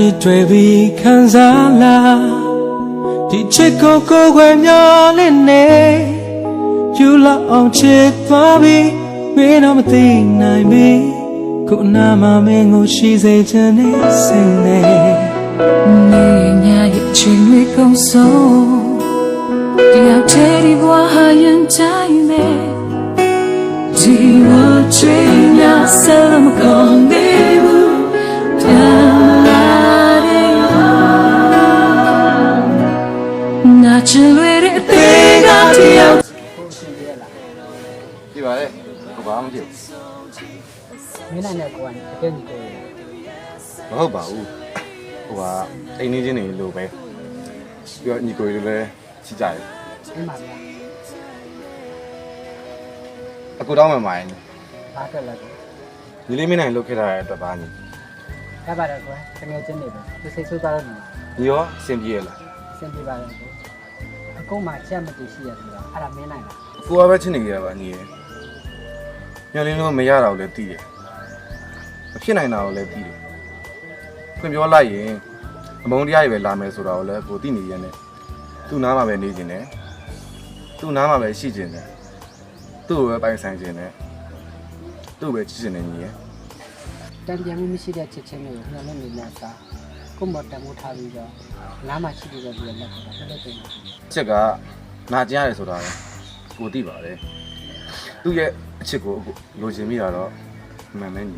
你对比看啥啦？你这个个怪鸟的呢？有了傲气多比，没那么定难比，可那么没我是在这里谁呢？你呀一群为共手，要这里我还人在没，只我追呀什么讲的不，那只为的对个条。ဒီပါလေဟိုဘာမှမဖြစ် မင်းနိုင်တဲ့ကိုကတကယ်ကြီးကို ဘူးမဟုတ်ပါဘူးဟိုကအိမ်နေချင်းနေလို့ပဲပြီးတော့ညီကိုတွေလည်းချစ်ကြတယ် အဲ့မှာဗျာ အခုတောင်းမှမိုင်း ဘာတက်လဲကို ညီလေးမင်းနိုင်လုတ်ခဲ့တာတဲ့အတွက်ပါညီ ရပါတယ်ကွာတကယ်ချင်းနေပဲသူစိတ်ဆိုးသွားတော့နေ ညီရောအဆင်ပြေရလား အဆင်ပြေပါတယ်ကိုအကုန်မှချက်မတူရှိရဆိုတာအဲ့ဒါမင်းနိုင်လား ကိုကပဲချစ်နေကြပါညီရဲ့ညလေးလုံးမရတာကိုလည်းသိတယ်မဖြစ်နိုင်တာကိုလည်းသိတယ်ခွင့်ပြောလိုက်ရင်အမုန်းတရားတွေပဲလာမယ်ဆိုတာကိုလည်းကိုသိနေရတဲ့သူ့နားမှာပဲနေကျင်တယ်သူ့နားမှာပဲရှိကျင်တယ်သူ့ကိုပဲပိုင်ဆိုင်ကျင်တယ်သူ့ကိုပဲချစ်ကျင်တယ်ညီရဲ့ တန်ပြန်မှုမရှိတဲ့ချက်ချင်းတွေကိုညှို့နေနေစားကိုမတန်မှုထားပြီးတော့နားမှာရှိနေတဲ့ဒီလက်ကတော့တော်တော်တင်တယ် အချက်ကနာကျင်ရတယ်ဆိုတာကိုသိပါတယ်သူ့ရဲ့အချစ်ကိုလိုချင်မိတာတော့မှန်မဲညီ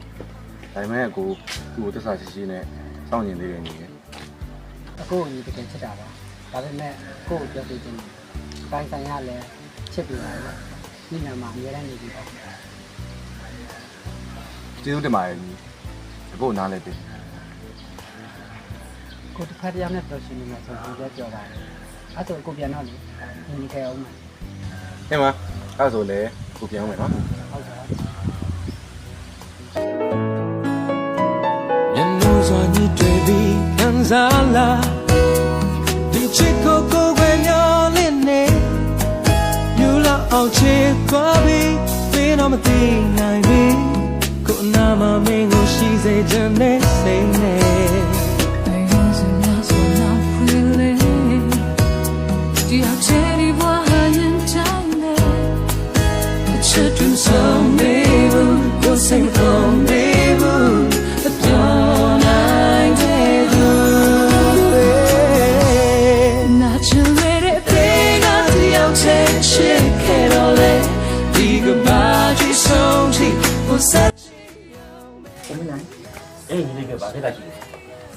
ဒါပေမဲ့ကိုသူ့ကိုသစ္စာရှိရှိနဲ့စောင့်ကျင်သေးတယ်ညီရဲ့ အခုညီတကယ်ချစ်တာပါဒါပေမဲ့ကိုကိုပြောပြခြင်းပိုင်းဆိုင်ရလဲချစ်ပြီးပါတော့ဒီနာမှာအများနဲ့နေပြီးတော့ ကျေးဇူးတင်ပါတယ်ညီအခုနားလဲပြီ ကိုတစ်ခါတည်းနဲ့ပြောရှင်နေမှာဆိုတော့ပြောပါတယ်အဲ့ဒါကိုပြန်တော့လေညီခဲ့အောင်မယ် ဟင်မအဲ့ဆိုလေကိုပြန်အောင်မယ်နော် ဟုတ်ကဲ့ 人路上你对比看啥啦？你这个个怪鸟的呢？有了傲气多比，没那么定难比，可那么没我是在这里谁呢？对我是那所那回来，只要这里我还人在没，这种伤没不，我心痛没不，don't I do？那只为的对个要真是开到嘞，一个把举手起，不散。 ကိုမနိုင် အေးညီလေးကဘာဖြစ်တာရှိလဲ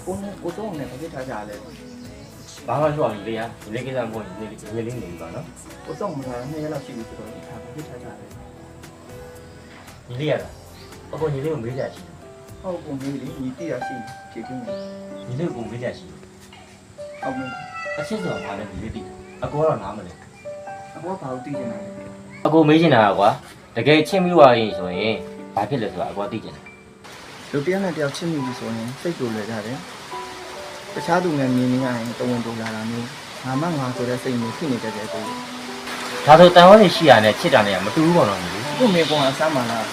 ကိုတော့နဲ့ပြစ်ထားကြလဲ ဘာမှပြောအောင်ညီလေးကညီလေးကိစ္စမဟုတ်ညီလေးနေပါနော် ကိုစောင့်မလာ2ရက်လောက်ရှိပြီဆိုတော့ဒီခါပြစ်ထားကြလဲ ညီလေးရတာအခုညီလေးကိုမေးကြရှိ ဟုတ်ပုံကြီးလေညီတိရရှိဖြေပြင်းနေ ညီလေးကိုမေးကြရှိ ဟုတ်မ အချစ်ဆိုတာဘာလဲညီလေးသိအကိုကတော့နားမလဲ အဘောဘာလို့သိနေတာလဲ အကိုမေးချင်တာကွာတကယ်ချင်းပြီးသွားရင်ဆိုရင်ဘာဖြစ်လဲဆိုတာအကိုသိချင်တယ် လူတယောက်နဲ့တယောက်ချစ်မိပြီဆိုရင်စိတ်ကိုလွယ်ကြတယ်တခြားသူနဲ့မြင်နေရရင်တဝန်တူလာတာမျိုးငါမှငါဆိုတဲ့စိတ်မျိုးဖြစ်နေတတ်တယ်ကို ဒါဆိုတန်ဝန်းနေရှိရနဲ့ချစ်တာနဲ့မတူဘူးပေါ့နော်ညီလေး ကိုမေပေါ်ကစမ်းပါလား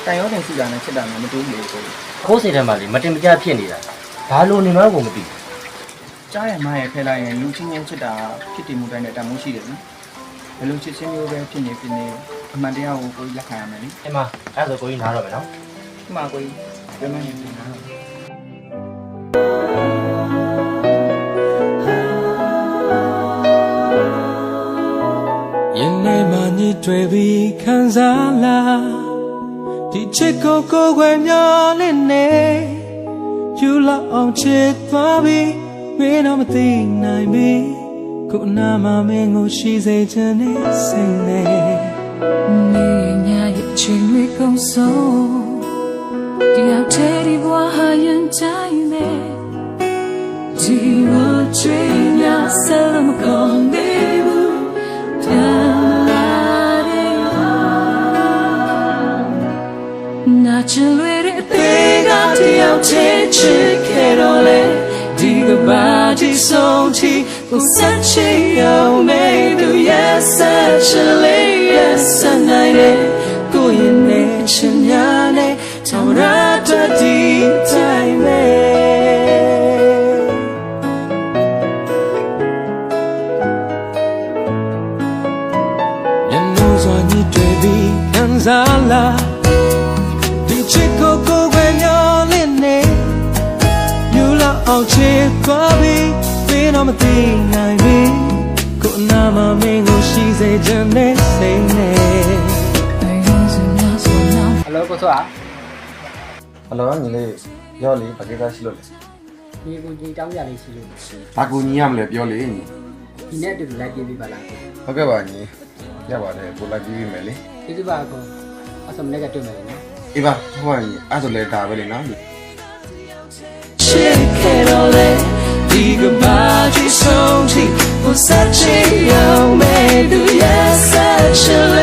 တန်ရောတင်ရှိတာနဲ့ချစ်တာနဲ့မတူဘူးလေကို ခိုးစိတ်ထဲမှာလေမတင်မကျဖြစ်နေတာဘာလို့နေမှကိုမသိ ကြားရမှရခဲလိုက်ရင်လူချင်းချင်းချစ်တာဖြစ်တည်မှုတိုင်းနဲ့တန်မိုးရှိတယ်နော်ဘယ်လိုချစ်ချင်းမျိုးပဲဖြစ်နေအမှန်တရားကိုကိုလက်ခံရမယ်လေ အဲ့မှာအဲ့ဆိုကိုကြီးနားတော့မယ်နော် ဒီမှာကိုဘယ်မှနေနေတာ 眼内嘛你对比看啥啦？你这个个怪鸟的呢？有了傲气多比，没那么定难比，可那么没我是在这里谁呢？你呀一群为共手，要这里我还人在没，只我追呀什么讲的不，那只为的对个要真是开到嘞，一个把几手起，不散起有没都也散起来也散来的，过瘾的亲呀嘞，超热的地太美。အောင်ချစ်သွားပြီမင်းတော့မသိနိုင်ပြီကိုအနာမမင်းကိုရှိစေချင်တဲ့စိတ်နဲ့ 为人生要说那 ဟယ်လိုကိုစောအား ဟယ်လိုညီလေးပြောလေဘာကိစ္စရှိလို့လဲ ဒီကိုကြီးတောင်းကြလေးရှိလို့ ဘာကူညီရမလဲပြောလေညီ ဒီနေ့အတူတူလိုက်ပြေးပြီးပါလား ဟုတ်ကဲ့ပါညီရပါတယ်ကိုလိုက်ပြီးပြီမယ်လေ ကျေးဇူးပါကောအစမနေ့ကတွေ့မယ်နော် အေးပါဟုတ်ပါညီအဲ့ဆိုလဲဒါပဲလေနော် ချစ်ခဲ့တော့လေဒီကဘာကြီးဆုံးထိကိုစချင်အောင်မဲသူရဲ့ဆက်ချင်